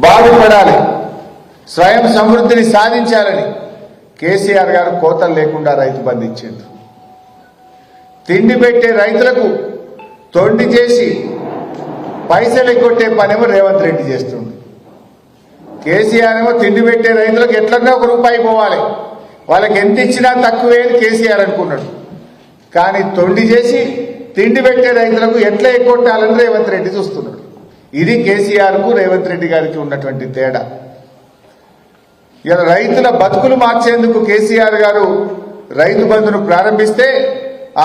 బాగుపడాలి, స్వయం సమృద్ధిని సాధించాలని కేసీఆర్ గారు కోతలు లేకుండా రైతు బంధు ఇచ్చిండ్రు. తిండి పెట్టే రైతులకు తొండి చేసి పైసలు ఎగ్గొట్టే పనేమో రేవంత్ రెడ్డి చేస్తుంది. కేసీఆర్ ఏమో తిండి పెట్టే రైతులకు ఎట్లన్నా ₹1 పోవాలి, వాళ్ళకి ఎంత ఇచ్చినా తక్కువే అని కేసీఆర్ అనుకున్నాడు. కానీ తొండి చేసి తిండి పెట్టే రైతులకు ఎట్లా ఎగ్గొట్టాలని రేవంత్ రెడ్డి చూస్తున్నాడు. ఇది కేసీఆర్కు రేవంత్ రెడ్డి గారికి ఉన్నటువంటి తేడా. ఇలా రైతుల బతుకులు మార్చేందుకు కేసీఆర్ గారు రైతు బంధును ప్రారంభిస్తే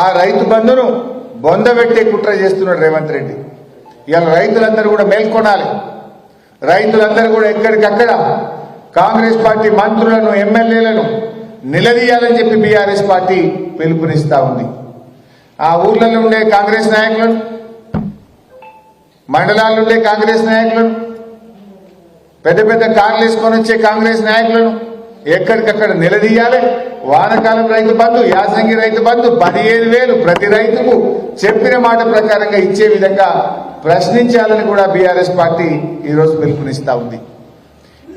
ఆ రైతు బంధును బొందబెట్టే కుట్ర చేస్తున్నాడు రేవంత్ రెడ్డి. ఇలా రైతులందరూ కూడా మేల్కొనాలి, రైతులందరూ కూడా ఎక్కడికక్కడ కాంగ్రెస్ పార్టీ మంత్రులను ఎమ్మెల్యేలను నిలదీయాలని చెప్పి బీఆర్ఎస్ పార్టీ పిలుపునిస్తా ఉంది. ఆ ఊర్లలో ఉండే కాంగ్రెస్ నాయకులను, మండలాల్లో ఉండే కాంగ్రెస్ నాయకులను, పెద్ద పెద్ద కార్లు వేసుకొని వచ్చే కాంగ్రెస్ నాయకులను ఎక్కడికక్కడ నిలదీయాలి. వానకాలం రైతు బంధు, యాసంగి రైతు బంధు 15,000 ప్రతి రైతుకు చెప్పిన మాట ప్రకారంగా ఇచ్చే విధంగా ప్రశ్నించాలని కూడా బీఆర్ఎస్ పార్టీ ఈరోజు పిలుపునిస్తా ఉంది.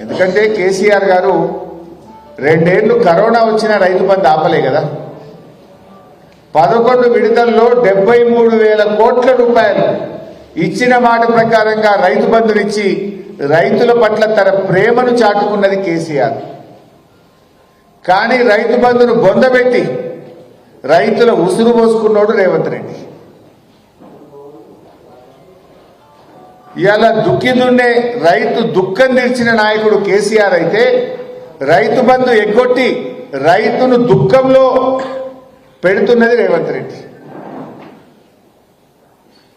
ఎందుకంటే కేసీఆర్ గారు 2 ఏళ్లు కరోనా వచ్చిన రైతు బంధు ఆపలే కదా. 11 విడతల్లో 73,000 కోట్ల రూపాయలు ఇచ్చిన మాట ప్రకారంగా రైతు బంధునిచ్చి రైతుల పట్ల తన ప్రేమను చాటుకున్నది కేసీఆర్. కానీ రైతు బంధును బొందబెట్టి రైతుల ఉసురు పోసుకున్నాడు రేవంత్ రెడ్డి. ఇవాళ దుఃఖిదుండే రైతు దుఃఖం తీర్చిన నాయకుడు కేసీఆర్ అయితే రైతు బంధు ఎగ్గొట్టి రైతును దుఃఖంలో పెడుతున్నది రేవంత్ రెడ్డి.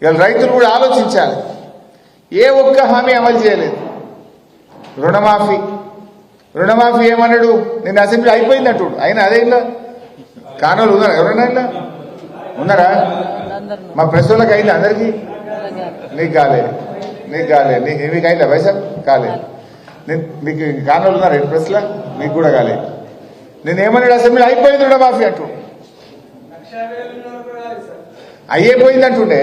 ఇవాళ రైతులు కూడా ఆలోచించాలి. ఏ ఒక్క హామీ అమలు చేయలేదు. రుణమాఫీ ఏమన్నాడు, నిన్న అసెంబ్లీ అయిపోయిందంటు. అయినా అదే ఇలా కానోళ్ళు ఉన్నారా? ఎవరన్నా ఇలా ఉన్నారా? మా ప్రెస్ వాళ్ళకి అయింది అందరికీ. నీకు కాలే మీకు అయిందా పైసా? కాలే. మీకు కానోళ్ళు ఉన్నారు ప్రెస్లో, మీకు కూడా కాలే. నేనేమన్నాడు, అసెంబ్లీ అయిపోయింది రుణమాఫీ అంటూ అయ్యేపోయిందంటుండే.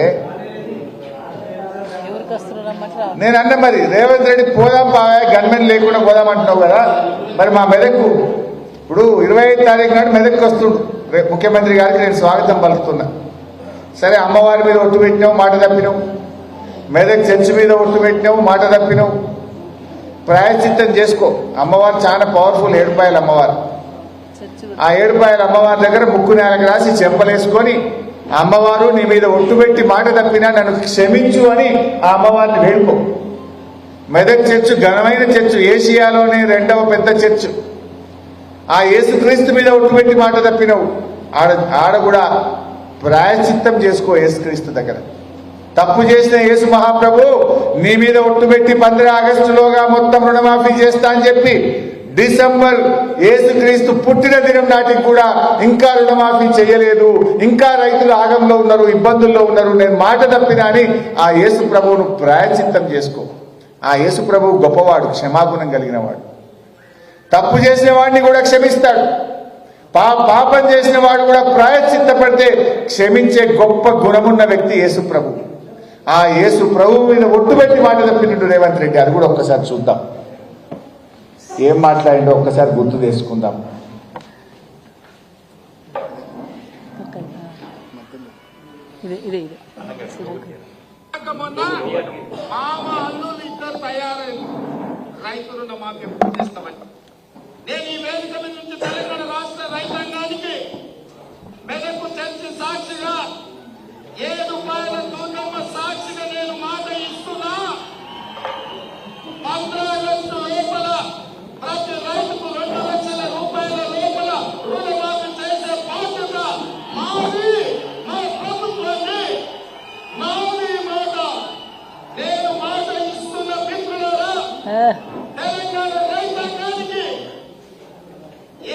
నేను అన్న మరి రేవంత్ రెడ్డి పోదాం బాగా గన్మెన్ లేకుండా పోదాం అంటున్నావు కదా. మరి మా మెదక్కు ఇప్పుడు 25 తారీఖు నాడు మెదక్కి వస్తుండు. ముఖ్యమంత్రి గారికి నేను స్వాగతం పలుకుతున్నా. సరే, అమ్మవారి మీద ఒట్టు పెట్టినావు, మాట తప్పినావు. మెదక్ చర్చి మీద ఒట్టు పెట్టినావు, మాట తప్పినావు. ప్రాయశ్చిత్తం చేసుకో. అమ్మవారు చాలా పవర్ఫుల్, ఏడుపాయల అమ్మవారు. ఆ ఏడుపాయల అమ్మవారి దగ్గర ముక్కు నేలకు రాసి చెంపలేసుకొని అమ్మవారు నీ మీద ఒట్టు పెట్టి మాట తప్పినా నన్ను క్షమించు అని ఆ అమ్మవారిని వేడుకో. మెదక్ చర్చ్ ఘనమైన చర్చ్, ఏషియాలోనే 2వ పెద్ద చర్చ్. ఆ యేసుక్రీస్తు మీద ఒట్టు పెట్టి మాట తప్పినవు, ఆడ కూడా ప్రాయశ్చిత్తం చేసుకో యేసుక్రీస్తు దగ్గర. తప్పు చేసిన యేసు మహాప్రభు నీ మీద ఒట్టు పెట్టి 15 ఆగస్టులోగా మొత్తం రుణమాఫీ చేస్తా అని చెప్పి డిసెంబర్ యేసుక్రీస్తు పుట్టిన దినం నాటికి కూడా ఇంకా రుణమాఫీ చేయలేదు. ఇంకా రైతులు ఆగంలో ఉన్నారు, ఇబ్బందుల్లో ఉన్నారు. నేను మాట తప్పినా అని ఆ యేసు ప్రభువును ప్రాయశ్చిత్తం చేసుకో. ఆ యేసు ప్రభువు గొప్పవాడు, క్షమాగుణం కలిగిన వాడు. తప్పు చేసిన వాడిని కూడా క్షమిస్తాడు. పాపం చేసిన వాడు కూడా ప్రాయశ్చిత్తపడితే క్షమించే గొప్ప గుణమున్న వ్యక్తి యేసు ప్రభు. ఆ యేసు ప్రభువు మీద ఒట్టు పెట్టి మాట తప్పినట్టు రేవంత్ రెడ్డి. అది కూడా ఒక్కసారి చూద్దాం, ఏం మాట్లాడిండో ఒక్కసారి గుర్తు చేసుకుందాం. రైతు రుణమాఫీ ఎప్పుడు చేస్తామని నేను ఈ వేదిక మీద నుంచి తెలంగాణ రాష్ట్ర రైతాంగానికి మెదకు చర్చి సాక్షిగా 7 రూపాయల తూకమ్మ సాక్షిగా నేను మాట ఇస్తున్నా. 15 ఆగస్టు లోపల ప్రతి రైతుకు 2 లక్షల రూపాయల లోపల రుణమాఫీ చేసే బాధ్యత మాది, మా ప్రభుత్వాన్ని. నాది మాట, నేను మాట ఇస్తున్న మిత్రులారా, తెలంగాణ రైతాంగానికి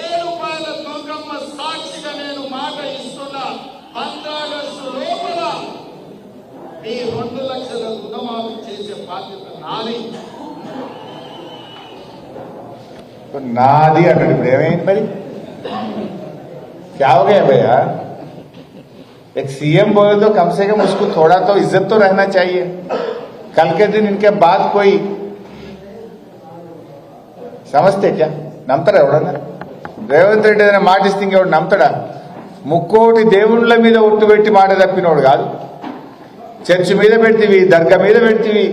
7 రూపాయల తూకమ్మ సాక్షిగా నేను మాట ఇస్తున్నా. 15 ఆగస్టు లోపల మీ 2 లక్షల రుణమాఫీ చేసే బాధ్యత నాది. నాది అన్నాడు. ఇప్పుడు ఏమైంది మరి? क्या हो गया भैया? एक सीएम बोले तो कम से कम उसको थोड़ा तो इज्जत तो रहना चाहिए. कल के दिन इनके बाद कोई సమస్తే క్యా నమ్ముతారా ఎవడన్నా? రేవంత్ రెడ్డి ఏదైనా మాట ఇస్తే ఇంకెవడు నమ్ముతాడా? ముక్కోటి దేవుళ్ళ మీద ఒట్టు పెట్టి మాట తప్పినోడు కాదు. చర్చి మీద పెడితివి, దర్గా మీద పెడితివి.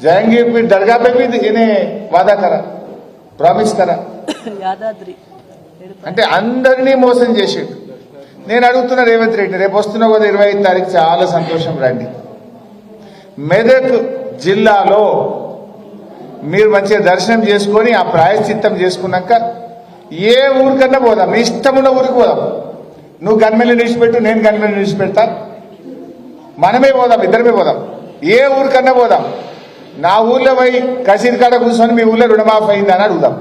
జహంగీర్ పీర్ దర్గా पे भी इन्हें वादा करा, ప్రామిస్ करा. యాదాద్రి అంటే అందరినీ మోసం చేసిండు. నేను అడుగుతున్నా రేవంత్ రెడ్డి, రేపు వస్తున్నా కదా 25 తారీఖు, చాలా సంతోషం, రండి. మెదక్ జిల్లాలో మీరు మంచిగా దర్శనం చేసుకొని ఆ ప్రాయశ్చిత్తం చేసుకున్నాక ఏ ఊరికన్నా పోదాం, మీ ఇష్టం ఉన్న ఊరికి పోదాం. నువ్వు గన్మెల్ని నిలిచిపెట్టు, నేను గన్మెల్ని నిలిచిపెడతా, మనమే పోదాం, ఇద్దరమే పోదాం. ఏ ఊరికన్నా పోదాం. నా ఊర్లో పోయి కసీర్ కాడ కూర్చొని మీ ఊర్లో రుణమాఫీ అయిందని అడుగుదాం.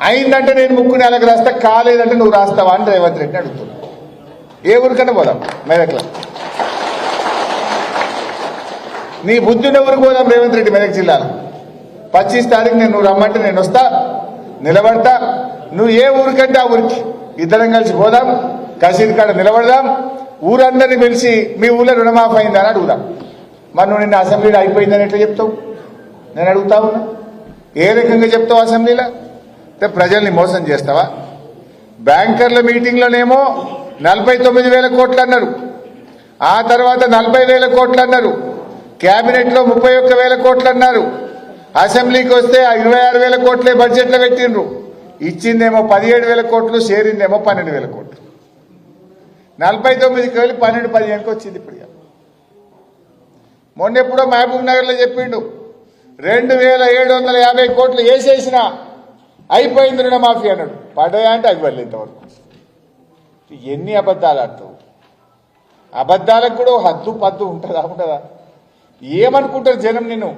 అయిందంటే నేను ముక్కు నెలకు రాస్తా, కాలేదంటే నువ్వు రాస్తావా అని రేవంత్ రెడ్డిని అడుగుతున్నా. ఏ ఊరికన్నా పోదాం మెదక్లో. నీ బుద్ధి ఉన్న ఊరికి పోదాం రేవంత్ రెడ్డి. మెదక్ జిల్లాలో 25 తారీఖు నువ్వు రమ్మంటే నేను వస్తా, నిలబడతా. నువ్వు ఏ ఊరికంటే ఆ ఊరికి ఇద్దరం కలిసి పోదాం, కసీర్ కాడ నిలబడదాం, ఊరందరినీ పిలిచి మీ ఊళ్ళో రుణమాఫీ అయిందని అడుగుదాం. మరి నువ్వు నిన్న అసెంబ్లీలో అయిపోయిందని ఎట్లా చెప్తావు? నేను అడుగుతా ఉన్నా, ఏ రకంగా చెప్తావు అసెంబ్లీలో? అంటే ప్రజల్ని మోసం చేస్తావా? బ్యాంకర్ల మీటింగ్లోనేమో 49,000 కోట్లు అన్నారు, ఆ తర్వాత 40,000 కోట్లు అన్నారు, క్యాబినెట్లో 31,000 కోట్లు అన్నారు, అసెంబ్లీకి వస్తే 26,000 కోట్లే బడ్జెట్లో పెట్టిండ్రు. ఇచ్చిందేమో 17,000 కోట్లు, చేరిందేమో 12,000 కోట్లు. 49కి వెళ్ళి 12-15కి వచ్చింది. ఇప్పుడు మొన్న ఎప్పుడో మహబూబ్ నగర్లో చెప్పిండు 2,750 కోట్లు వేసేసిన అయిపోయింది రుణమాఫీ అన్నాడు. పడ్డాయా అంటే అవి వెళ్ళి ఇంతవరకు. ఎన్ని అబద్ధాలు ఆడతావు? అబద్ధాలకు కూడా హద్దు పద్దు ఉంటుందా? ఏమనుకుంటారు జనం నిన్ను?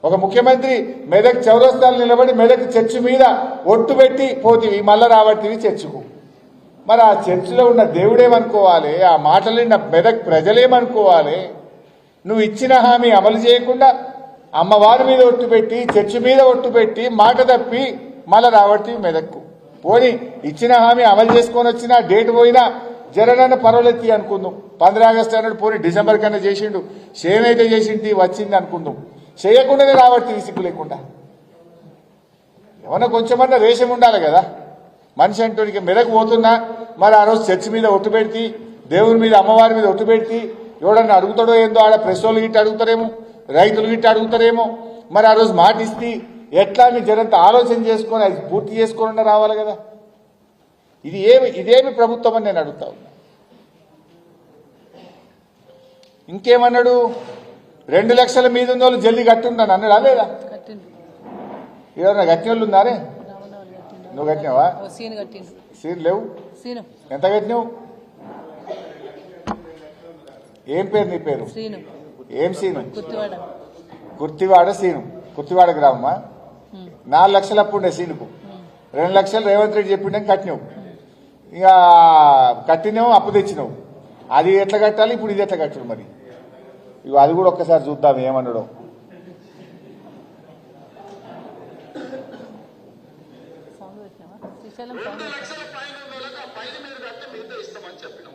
ఒక ముఖ్యమంత్రి మెదక్ చౌరస్తాలు నిలబడి మెదక్ చర్చి మీద ఒట్టు పెట్టి పోతివి, మళ్ళా రాబట్టివి చర్చకు. మరి ఆ చర్చిలో ఉన్న దేవుడేమనుకోవాలి? ఆ మాటలు మెదక్ ప్రజలేమనుకోవాలి? నువ్వు ఇచ్చిన హామీ అమలు చేయకుండా అమ్మవారి మీద ఒట్టు పెట్టి, చర్చి మీద ఒట్టు పెట్టి, మాట తప్పి మళ్ళా రాబట్టివి మెదక్కు. పోనీ ఇచ్చిన హామీ అమలు చేసుకొని వచ్చినా, డేట్ పోయినా జరగన పర్వాలెత్తి అనుకుందాం. 15 ఆగస్టు అన్నాడు, పోనీ డిసెంబర్ కన్నా చేసిండు, సేమ్ అయితే చేసింది వచ్చింది అనుకుందాం. చేయకుండానే రాబట్టి సిగ్గు లేకుండా. ఏమన్నా కొంచెమన్నా రేషం ఉండాలి కదా మనిషి అంటూ. మెదకు పోతున్నా మరి ఆ రోజు చర్చి మీద ఒట్టు పెడితే, దేవుని మీద అమ్మవారి మీద ఒట్టు పెడితే, ఎవడన్నా అడుగుతాడో ఏందో, ఆడ ప్రెస్ వాళ్ళు గిట్ట అడుగుతారేమో, రైతులు గిట్ట అడుగుతారేమో. మరి ఆ రోజు మాట ఇస్తే ఎట్లా అని జనంతా ఆలోచన చేసుకొని అది పూర్తి చేసుకోకుండా రావాలి కదా. ఇదేమి ప్రభుత్వం అని నేను అడుగుతా ఉన్నా. ఇంకేమన్నాడు? 2 లక్షల మీద ఉన్న వాళ్ళు జల్దీ కట్టుంటాను అన్నాడా లేదా? ఎవరన్నా కట్టిన వాళ్ళు ఉన్నారే? నువ్వు కట్టినావా? సీన్ లేవు. ఎంత కట్టినావు? ఏం పేరు నీ పేరు? ఏం సీను? గుర్తివాడ సీను. గుర్తివాడ గ్రామమా? 4 లక్షలు అప్పు ఉండే సీనుకు. 2 లక్షలు రేవంత్ రెడ్డి చెప్పిండే కట్టినావు. ఇక కట్టినావు, అప్పు తెచ్చినావు. అది ఎట్లా కట్టాలి, ఇప్పుడు ఇది ఎట్లా కట్టాలి? మరి ఇక అది కూడా ఒక్కసారి చూద్దాం ఏమన్నాడో. ఏమన్నాడే? 2 లక్షల పైన మీరు కట్టి మీతో ఇస్తామని చెప్పినాం.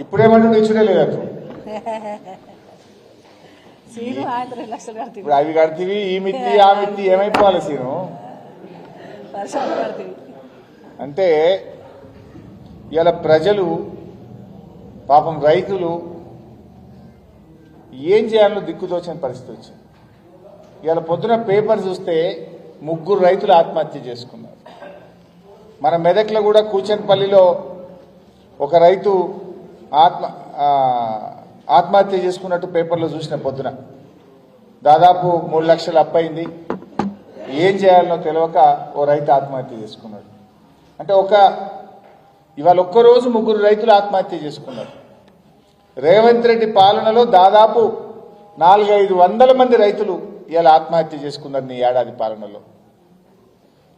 ఇప్పుడేమంటే ఇచ్చుడే లేదు. ఇప్పుడు అవి కడితేవి, ఈ మిత్తి ఆ మిత్తి ఏమైపోవాలి సీను? అంటే ఇలా ప్రజలు పాపం రైతులు ఏం చేయాలో దిక్కుదోచిన పరిస్థితి వచ్చింది. ఇవాళ పొద్దున పేపర్ చూస్తే 3 రైతులు ఆత్మహత్య చేసుకున్నారు. మన మెదక్లో కూడా కూచన్పల్లిలో ఒక రైతు ఆత్మహత్య చేసుకున్నట్టు పేపర్లో చూసిన పొద్దున. దాదాపు 3 లక్షలు అప్పయింది. ఏం చేయాలనో తెలియక ఓ రైతు ఆత్మహత్య చేసుకున్నాడు. అంటే ఇవాళ ఒక్కరోజు 3 రైతులు ఆత్మహత్య చేసుకున్నారు. రేవంత్ రెడ్డి పాలనలో దాదాపు 400-500 మంది రైతులు ఇవాళ ఆత్మహత్య చేసుకున్నారు నీ ఏడాది పాలనలో.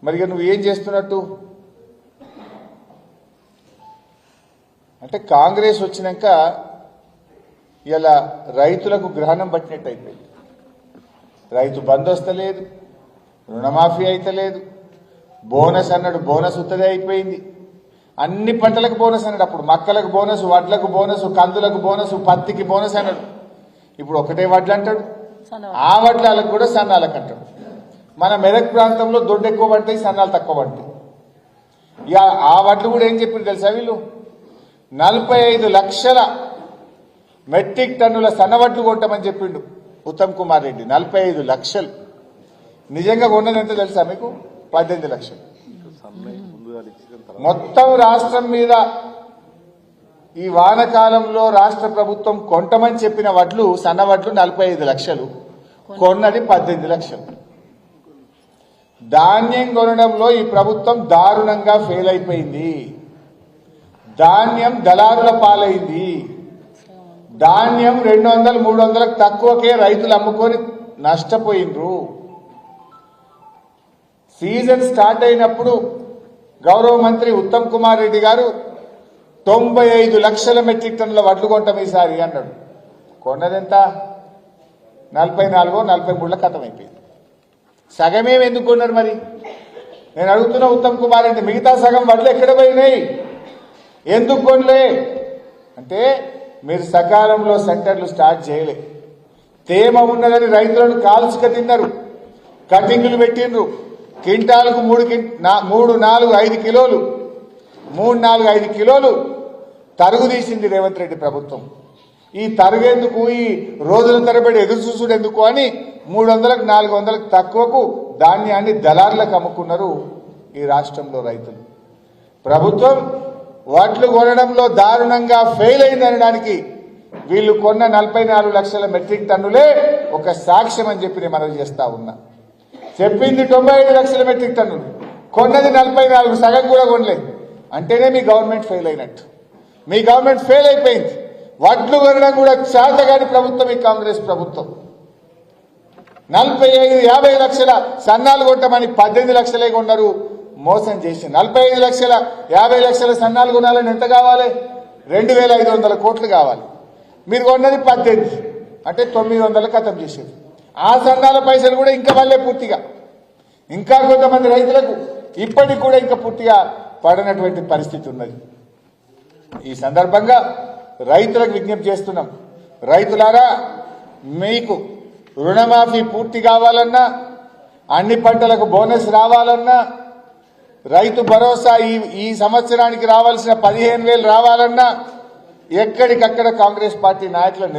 మరి నువ్వు ఏం చేస్తున్నట్టు? అంటే కాంగ్రెస్ వచ్చినాక ఇలా రైతులకు గ్రహణం పట్టినట్టు అయిపోయింది. రైతు బంధు వస్తలేదు, రుణమాఫీ అయితలేదు, బోనస్ అన్నాడు బోనస్ ఉత్తదే అయిపోయింది. అన్ని పంటలకు బోనస్ అన్నాడు. అప్పుడు మక్కలకు బోనస్, వడ్లకు బోనస్, కందులకు బోనస్, పత్తికి బోనస్ అన్నాడు. ఇప్పుడు ఒకటే వడ్లు అంటాడు. ఆ వడ్లకు కూడా సన్నాలకు అంటాడు. మన మెదక్ ప్రాంతంలో దొడ్డు ఎక్కువ పడతాయి, సన్నాలు తక్కువ పడతాయి. ఇక ఆ వడ్లు కూడా ఏం చెప్పింది తెలుసా వీళ్ళు? 45 లక్షల మెట్రిక్ టన్నుల సన్నవడ్లు కొంటామని చెప్పిండు ఉత్తమ్ కుమార్ రెడ్డి. 45 లక్షలు. నిజంగా కొన్నది ఎంత తెలుసా మీకు? 18 లక్షలు. మొత్తం రాష్ట్రం మీద ఈ వానకాలంలో రాష్ట్ర ప్రభుత్వం కొంటమని చెప్పిన వడ్లు, సన్నవడ్లు 45 లక్షలు, కొన్నది 18 లక్షలు. ధాన్యం కొనడంలో ఈ ప్రభుత్వం దారుణంగా ఫెయిల్ అయిపోయింది. ధాన్యం దళారుల పాలైంది. ధాన్యం 200, 300 తక్కువకే రైతులు అమ్ముకొని నష్టపోయినరు. సీజన్ స్టార్ట్ అయినప్పుడు గౌరవ మంత్రి ఉత్తమ్ కుమార్ రెడ్డి గారు 95 లక్షల మెట్రిక్ టన్నుల వడ్లు కొంటాం ఈసారి అన్నాడు. కొన్నదెంత? 44, 43 ఖతం అయిపోయింది. సగమేమి ఎందుకు కొన్నారు మరి? నేను అడుగుతున్నా ఉత్తమ్ కుమార్ రెడ్డి, మిగతా సగం వడ్లు ఎక్కడ పోయినాయి? ఎందుకు కొనలే అంటే మీరు సకాలంలో సెంటర్లు స్టార్ట్ చేయలే. తేమ ఉన్నదని రైతులను కాల్చుక తిన్నారు, కటింగులు పెట్టిండ్రు. క్వింటాలకు 3, 4, 5 కిలోలు 3, 4, 5 కిలోలు తరుగు తీసింది రేవంత్ రెడ్డి ప్రభుత్వం. ఈ తరుగేందుకు, ఈ రోజుల తరబడి ఎదురు చూసుడు ఎందుకు అని 300, 400 తక్కువకు ధాన్యాన్ని దళారులకు అమ్ముకున్నారు ఈ రాష్ట్రంలో రైతులు. ప్రభుత్వం వడ్లు కొనడంలో దారుణంగా ఫెయిల్ అయిందనడానికి వీళ్ళు కొన్న 44 లక్షల మెట్రిక్ టన్నులే ఒక సాక్ష్యం అని చెప్పి నేను మనవి చేస్తా ఉన్నా. చెప్పింది 95 లక్షల మెట్రిక్ టన్నులు, కొన్నది 44, సగం కూడా కొనలేదు. అంటేనే మీ గవర్నమెంట్ ఫెయిల్ అయినట్టు. మీ గవర్నమెంట్ ఫెయిల్ అయిపోయింది. వడ్లు కొనడం కూడా చేతగాని ప్రభుత్వం ఈ కాంగ్రెస్ ప్రభుత్వం. 45, 50 లక్షల సన్నాలు కొట్టమని 18 లక్షలే కొన్నారు, మోసం చేసి. 45 లక్షల 50 లక్షల సన్నాలు కొనాలని ఎంత కావాలి? 2500 కోట్లు కావాలి. మీరు కొన్నది 18, అంటే 900 ఖతం చేసేది. ఆ సన్నాల పైసలు కూడా ఇంకా వల్లే పూర్తిగా, ఇంకా కొంతమంది రైతులకు ఇప్పటికి కూడా ఇంకా పూర్తిగా పడనటువంటి పరిస్థితి ఉన్నది. ఈ సందర్భంగా రైతులకు విజ్ఞప్తి చేస్తున్నాం. రైతులారా, మీకు రుణమాఫీ పూర్తి కావాలన్నా, అన్ని పంటలకు బోనస్ రావాలన్నా, రైతు భరోసా ఈ సంవత్సరానికి రావాల్సిన 15,000 రావాలన్నా ఎక్కడికక్కడ కాంగ్రెస్ పార్టీ నాయకులు